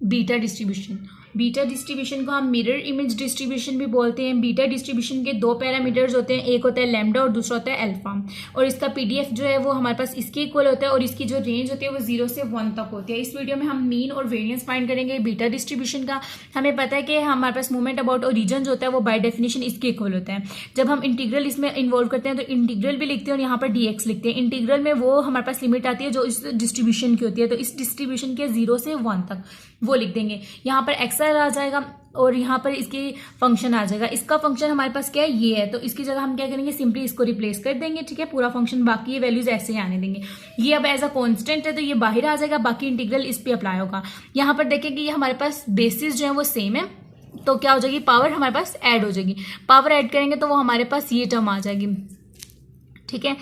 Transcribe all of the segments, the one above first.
Beta distribution. Beta distribution को हम mirror image distribution भी बोलते हैं। बीटा डिस्ट्रीब्यूशन के दो पैरामीटर्स होते हैं, एक होता है लैम्डा और दूसरा होता है अल्फा, और इसका पीडीएफ जो है वो हमारे पास इसके इक्वल होता है और इसकी जो रेंज होती है वो 0 से 1 तक होती है। इस वीडियो में हम मीन और वेरिएंस फाइंड करेंगे बीटा डिस्ट्रीब्यूशन का। हमें पता है कि हमारे पास मोमेंट अबाउट ओरिजिन जो होता है वो बाय डेफिनेशन इसके इक्वल होता है। जब हम इंटीग्रल इसमें इन्वॉल्व करते हैं तो इंटीग्रल भी लिखते हैं और यहाँ पर dx लिखते हैं। इंटीग्रल में वो हमारे पास लिमिट आती है जो इस डिस्ट्रीब्यूशन की होती है, तो इस डिस्ट्रीब्यूशन के 0 से 1 तक वो लिख देंगे। यहाँ पर एक्सआर आ जाएगा और यहाँ पर इसकी फंक्शन आ जाएगा। इसका फंक्शन हमारे पास क्या है, ये है, तो इसकी जगह हम क्या करेंगे, सिंपली इसको रिप्लेस कर देंगे। ठीक है, पूरा फंक्शन बाकी ये वैल्यूज ऐसे ही आने देंगे। ये अब एज अ कांस्टेंट है तो ये बाहर आ जाएगा, बाकी इंटीग्रल इस पे अप्लाई होगा। यहाँ पर देखेंगे ये हमारे पास बेसिस जो है वो सेम है, तो क्या हो जाएगी, पावर हमारे पास ऐड हो जाएगी। पावर ऐड करेंगे तो वो हमारे पास ये टर्म आ जाएगी। ठीक है,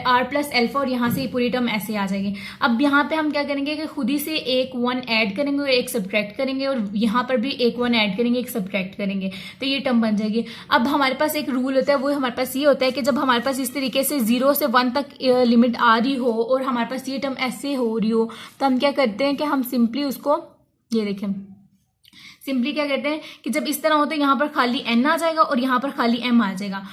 r प्लस एल्फा, और यहाँ से ये पूरी टर्म ऐसे आ जाएगी। अब यहाँ पे हम क्या करेंगे कि खुद ही से एक 1 ऐड करेंगे और एक सब्ट्रैक्ट करेंगे, और यहाँ पर भी एक 1 ऐड करेंगे, एक सब्ट्रैक्ट करेंगे, तो ये टर्म बन जाएगी। अब हमारे पास एक रूल होता है, वो हमारे पास ये होता है कि जब हमारे पास इस तरीके से 0 से 1 तक लिमिट आ रही हो और हमारे पास ये टर्म ऐसे हो रही हो, तो हम क्या करते हैं कि हम सिंपली उसको, ये देखें, सिंपली क्या कहते हैं कि जब इस तरह हो तो यहाँ पर खाली n आ जाएगा और यहाँ पर खाली m आ जाएगा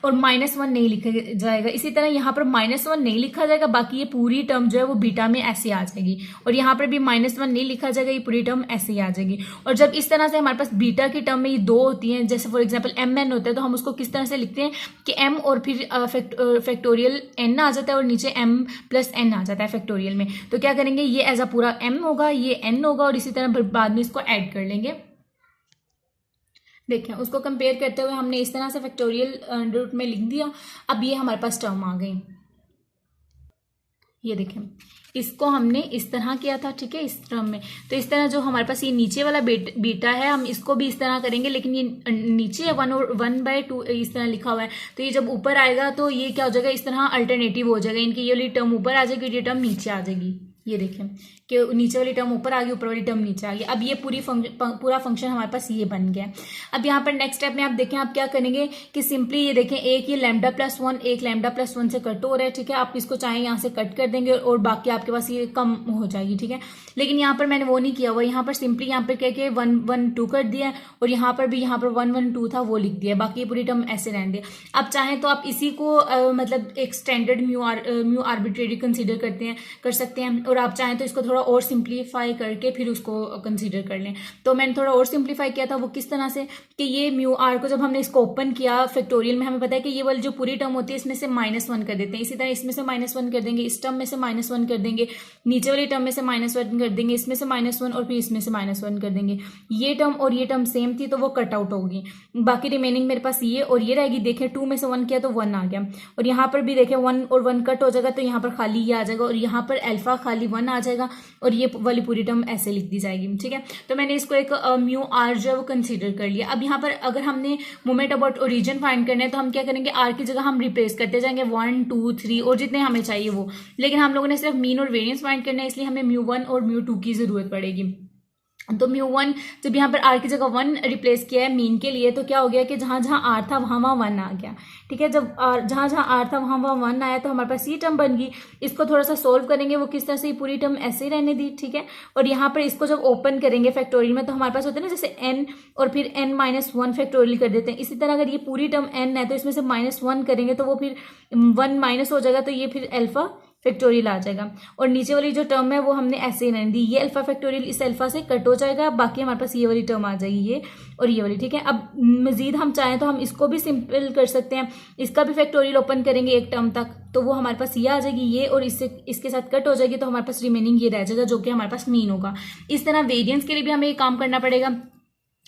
और -1 नहीं लिखा जाएगा। इसी तरह यहाँ पर -1 नहीं लिखा जाएगा, बाकी ये पूरी टर्म जो है वो बीटा में ऐसे आ जाएगी, और यहाँ पर भी -1 नहीं लिखा जाएगा, ये पूरी टर्म ऐसे ही आ जाएगी। और जब इस तरह से हमारे पास बीटा की टर्म में ये 2 होती हैं, जैसे फॉर एग्जाम्पल mn होता है, तो हम उसको किस तरह से लिखते हैं कि m और फिर फैक्टोरियल n आ जाता है और नीचे m प्लस n आ जाता है फैक्टोरियल में। तो क्या करेंगे, ये एज अ पूरा m होगा, ये n होगा, और इसी तरह बाद में इसको ऐड कर लेंगे। देखें, उसको कंपेयर करते हुए हमने इस तरह से फैक्टोरियल रूट में लिख दिया। अब ये हमारे पास टर्म आ गई, ये देखें, इसको हमने इस तरह किया था। ठीक है, इस टर्म में, तो इस तरह जो हमारे पास ये नीचे वाला बीटा है, हम इसको भी इस तरह करेंगे, लेकिन ये नीचे 1 और 1/2 इस तरह लिखा हुआ है, तो ये जब ऊपर आएगा तो ये क्या हो जाएगा, इस तरह अल्टरनेटिव हो जाएगा, इनकी ये वाली टर्म ऊपर आ जाएगी, ये टर्म नीचे आ जाएगी। ये देखें कि नीचे वाली टर्म ऊपर आ गई, ऊपर वाली टर्म नीचे आ गई। अब ये पूरा फंक्शन हमारे पास ये बन गया। अब यहाँ पर नेक्स्ट स्टेप में आप देखें, आप क्या करेंगे कि सिंपली ये देखें, एक ये लैम्डा प्लस 1 एक लैम्डा प्लस 1 से कट हो रहा है। ठीक है, आप इसको चाहे यहाँ से कट कर देंगे और बाकी आपके पास ये कम हो जाएगी। ठीक है, लेकिन यहाँ पर मैंने वो नहीं किया हुआ, यहाँ पर सिंपली यहाँ पर क्या किया, 1 1 2 कर दिया, और यहाँ पर भी यहाँ पर 1 1 2 था वो लिख दिया, बाकी ये पूरी टर्म ऐसे रहने दिया। अब चाहे तो आप इसी को मतलब एक स्टैंडर्ड म्यू आर्बिट्रेरी कंसिडर कर सकते हैं, और आप चाहें तो इसको थोड़ा और सिंप्लीफाई करके फिर उसको कंसीडर कर लें। तो मैंने थोड़ा और सिंप्लीफाई किया था, वो किस तरह से कि ये म्यू आर को जब हमने इसको ओपन किया फैक्टोरियल में, हमें पता है कि ये वाली जो पूरी टर्म होती है इसमें से -1 कर देते हैं, इसी तरह इसमें से -1 कर देंगे, इस टर्म में से -1 कर देंगे, नीचे वाली टर्म में से -1 कर देंगे, इसमें से -1 और फिर इसमें से -1 कर देंगे। ये टर्म और ये टर्म सेम थी तो वो कट आउट होगी, बाकी रिमेनिंग मेरे पास ये और ये रहेगी। देखें, 2 में से 1 किया तो 1 आ गया, और यहाँ पर भी देखें 1 और 1 कट हो जाएगा, तो यहाँ पर खाली ये आ जाएगा, और यहाँ पर अल्फा खाली 1 आ जाएगा, और ये वाली पूरी टर्म ऐसे लिख दी जाएगी। ठीक है, तो मैंने इसको एक म्यू आर जो है वो कंसीडर कर लिया। अब यहाँ पर अगर हमने मोमेंट अबाउट ओरिजिन फाइंड करना है तो हम क्या करेंगे, आर की जगह हम रिप्लेस करते जाएंगे 1 2 3 और जितने हमें चाहिए वो, लेकिन हम लोगों ने सिर्फ मीन और वेरिएंस फाइंड करना है, इसलिए हमें म्यू1 और म्यू2 की जरूरत पड़ेगी। तो म्यू1, जब यहाँ पर आर की जगह 1 रिप्लेस किया है मीन के लिए, तो क्या हो गया कि जहां जहां आर था वहां 1 आ गया। ठीक है, जब जहां जहां आर था वहां 1 आया तो हमारे पास ये टर्म बन गई। इसको थोड़ा सा सोल्व करेंगे, वो किस तरह से, पूरी टर्म ऐसे ही रहने दी। ठीक है, और यहाँ पर इसको जब ओपन करेंगे फैक्टोरियल में, तो हमारे पास होता है ना जैसे n और फिर n-1 फैक्टोरियल कर देते हैं, इसी तरह अगर ये पूरी टर्म n है तो इसमें से -1 करेंगे तो वो फिर 1 माइनस हो जाएगा, तो ये फिर अल्फा फैक्टोरियल आ जाएगा, और नीचे वाली जो टर्म है वो हमने ऐसे ही रहने दी, ये अल्फा फैक्टोरियल इस अल्फा से कट हो जाएगा, बाकी हमारे पास ये वाली टर्म आ जाएगी, ये और ये वाली। ठीक है, अब मजीद हम चाहें तो हम इसको भी सिंपल कर सकते हैं, इसका भी फैक्टोरियल ओपन करेंगे एक टर्म तक, तो वो हमारे पास ये आ जाएगी, ये और इससे इसके साथ कट हो जाएगी, तो हमारे पास रिमेनिंग ये रह जाएगा जो कि हमारे पास मीन होगा। इस तरह वेरिएंस के लिए भी हमें ये काम करना पड़ेगा।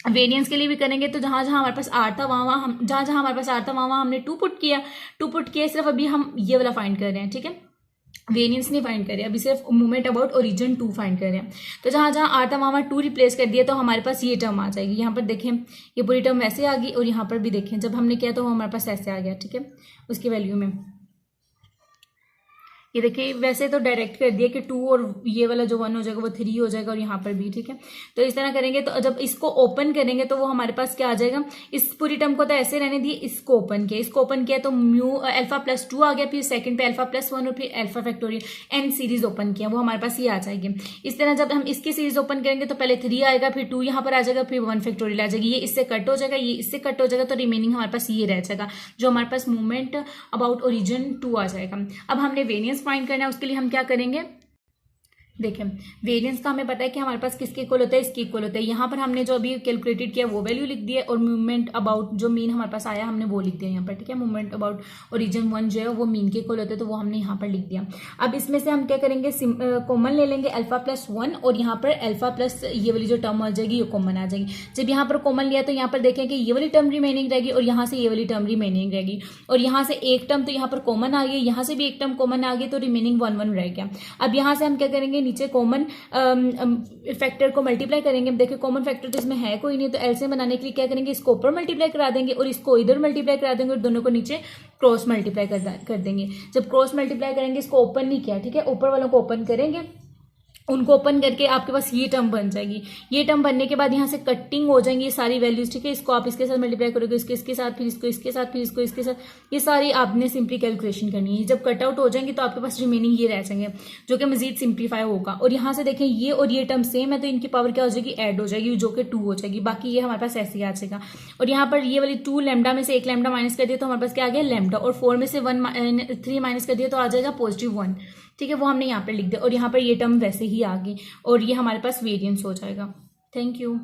वेरिएंस के लिए भी करेंगे तो जहां जहां हमारे पास आर था वहां हम जहां जहां हमारे पास आर था वहां हमने 2 पुट किया, सिर्फ अभी हम ये वाला फाइंड कर रहे हैं। ठीक है, वेरिएंस नहीं फाइंड कर रहे हैं, अभी सिर्फ मोमेंट अबाउट ओरिजिन 2 फाइंड कर रहे हैं। तो जहां जहां आर था वहां 2 रिप्लेस कर दिया, तो हमारे पास ये टर्म आ जाएगी। यहाँ पर देखें, ये पूरी टर्म वैसे आ गई, और यहाँ पर भी देखें जब हमने किया तो वो हमारे पास ऐसे आ गया। ठीक है, उसकी वैल्यू में ये देखिए वैसे तो डायरेक्ट कर दिया कि 2 और ये वाला जो 1 हो जाएगा वो 3 हो जाएगा और यहाँ पर भी, ठीक है। तो इस तरह करेंगे तो जब इसको ओपन करेंगे तो वो हमारे पास क्या आ जाएगा, इस पूरी टर्म को तो ऐसे रहने दिए, इसको ओपन किया तो म्यू अल्फा प्लस 2 आ गया, फिर सेकंड पे अल्फा प्लस 1 और फिर alpha factorial n series open किया, वो हमारे पास ये आ जाएगी। इस तरह जब हम इसकी सीरीज ओपन करेंगे तो पहले 3 आएगा, फिर 2 यहाँ पर आ जाएगा, फिर 1 फैक्टोरियल आ जाएगी, ये इससे कट हो जाएगा, ये इससे कट हो जाएगा, तो रिमेनिंग हमारे पास ये रह जाएगा जो हमारे पास मूवमेंट अबाउट ओरिजिन 2 आ जाएगा। अब हमने वेरिएंस फाइंड करना है, उसके लिए हम क्या करेंगे, देखें वेरिएंस का हमें पता है कि हमारे पास किसके इक्वल होता है, इसके इक्वल होता है। यहाँ पर हमने जो अभी कैलकुलेटेड किया वो वैल्यू लिख दी है और मूवमेंट अबाउट जो मीन हमारे पास आया हमने वो लिख दिया यहाँ पर, ठीक है। मूवमेंट अबाउट ओरिजिन 1 जो है वो मीन के इक्वल होता है, तो वो हमने यहाँ पर लिख दिया। अब इसमें से हम क्या करेंगे, कॉमन ले लेंगे अल्फा प्लस 1 और यहाँ पर अल्फा प्लस ये वाली जो टर्म आ जाएगी ये कॉमन आ जाएगी। जब यहाँ पर कॉमन लिया तो यहाँ पर देखें कि ये वाली टर्म रिमेनिंग रहेगी और यहाँ से ये वाली टर्म रिमेनिंग रहेगी, और यहाँ से एक टर्म तो यहाँ पर कॉमन आ गई, यहाँ से भी एक टर्म कॉमन आ गई, तो रिमेनिंग 1 1 रह गया। अब यहाँ से हम क्या करेंगे, नीचे कॉमन फैक्टर को मल्टीप्लाई करेंगे। देखिए कॉमन फैक्टर तो इसमें है कोई नहीं, तो एलसीएम बनाने के लिए क्या करेंगे, इसको ऊपर मल्टीप्लाई करा देंगे और इसको इधर मल्टीप्लाई करा देंगे और दोनों को नीचे क्रॉस मल्टीप्लाई कर देंगे। जब क्रॉस मल्टीप्लाई करेंगे, इसको ओपन नहीं किया, ठीक है, ऊपर वालों को ओपन करेंगे, उनको ओपन करके आपके पास ये टर्म बन जाएगी। ये टर्म बनने के बाद यहाँ से कटिंग हो जाएंगी ये सारी वैल्यूज, ठीक है। इसको आप इसके साथ मल्टीप्लाई करोगे, इसके साथ, फिर इसको इसके साथ, फिर इसको इसके साथ, ये सारी आपने सिंपली कैलकुलेशन करनी है। जब कट आउट हो जाएंगे तो आपके पास रिमेनिंग ये रह जाएंगे जो कि मजीद सिंप्लीफाई होगा। और यहाँ से देखें ये और ये टर्म सेम है, तो इनकी पावर क्या हो जाएगी, ऐड हो जाएगी, जो कि 2 हो जाएगी। बाकी ये हमारे पास ऐसे ही आ जाएगा। और यहाँ पर ये वाली 2 लैम्डा में से 1 लैम्डा माइनस कर दिया तो हमारे पास क्या आ गया, लैम्डा, और 4 में से 3 माइनस कर दिया तो आ जाएगा +1, ठीक है। वो हमने यहाँ पर लिख दिया और यहाँ पर ये टर्म वैसे ही आ गई और ये हमारे पास वेरिएंस हो जाएगा। Thank you.